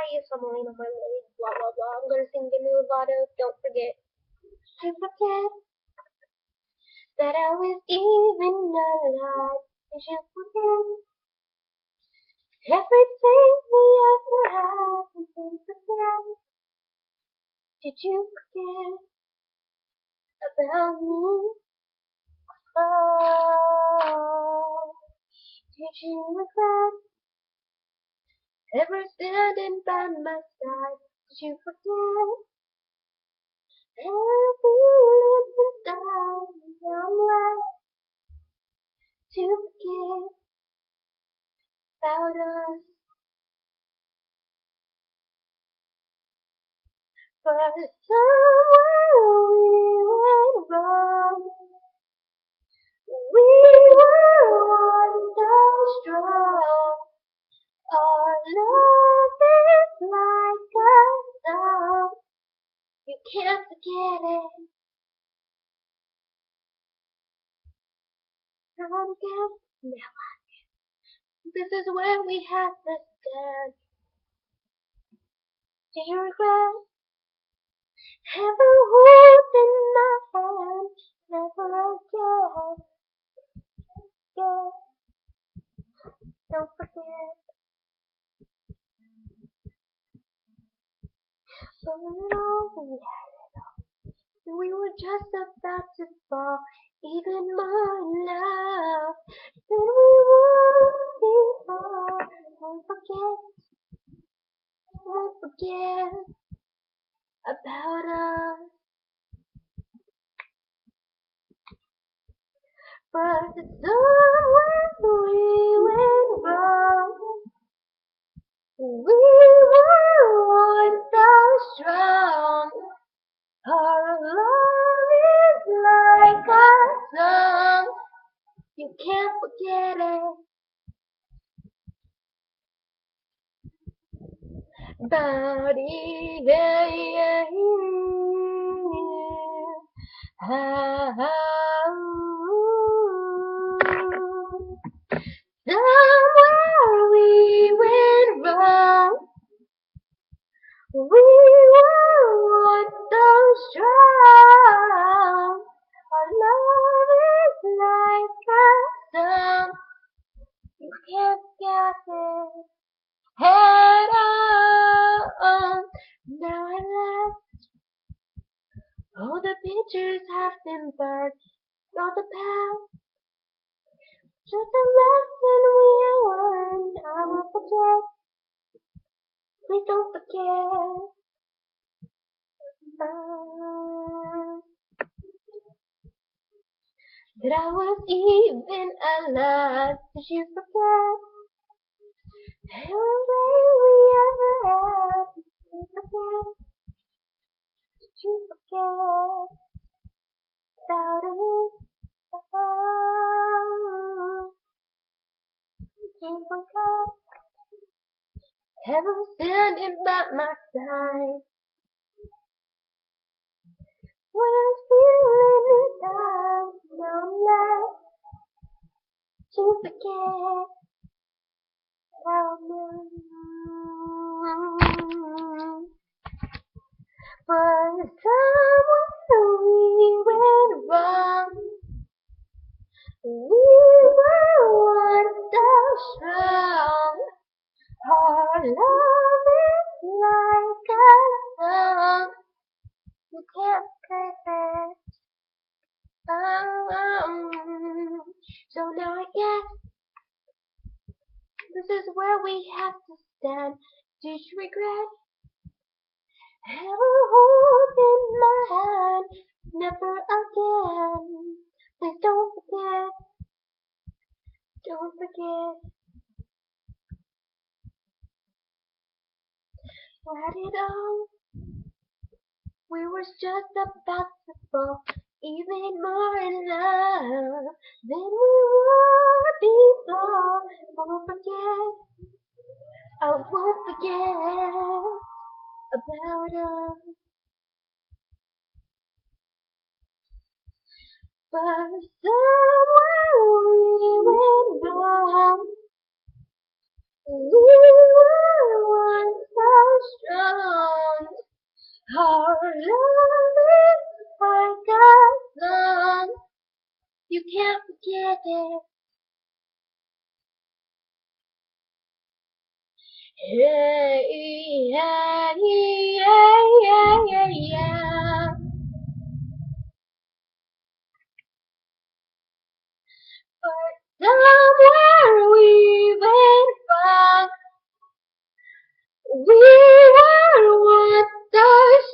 Hi, Samarina, my name, blah blah blah. I'm gonna sing the new Lovato. Don't forget to forget that I was even alive. Did you forget everything we ever had? Did you forget? Did you forget about me? Oh, did you regret ever standing by my side? Did you forget every little time I'm to forget about us? But somewhere we went wrong. We were once so strong. Our love is like a song. You can't forget it. Come again. Now this is where we have to stand. Do you regret ever holding my hand? Never again. Yeah. Don't forget. But we had it all. We were just about to fall even more in love than we were before. Won't forget about us. But somewhere we went wrong. We were once so strong. Our love is like a song. You can't forget it. Body, yeah, yeah, yeah. Somewhere we went wrong. We were once so strong. Our love is like a song. You can't get it at all. Now I left. All the pictures have been burned. All the past. Just a lesson we learned. I won't forget. Please don't forget. That I was even alive. Did you forget everything we ever had? Did you forget? Did you forget about it? Oh, did you forget ever standing by my side? When I'm feeling it down, now I'm left to forget about me. But somewhere we went wrong. We were once so strong. Our love is like a song. You can't forget it. So now I guess this is where we have to stand. Did you regret ever holding my hand? Never again. Please don't forget. Don't forget. Let it all. We were just about to fall even more in love than we were before. I won't forget. I won't forget about us. But somewhere we went wrong. We were once so forget. Hey, yeah, yeah, yeah, yeah, yeah. But somewhere we went from, we were once so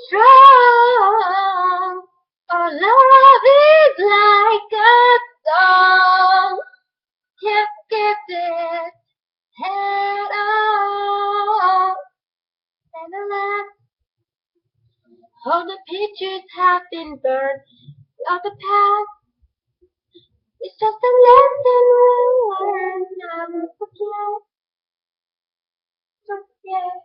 strong. Our love is like a song. Can't get this head off. And alas, all the pictures have been burned. Of the past, it's just a lesson we learned. Never forget, forget.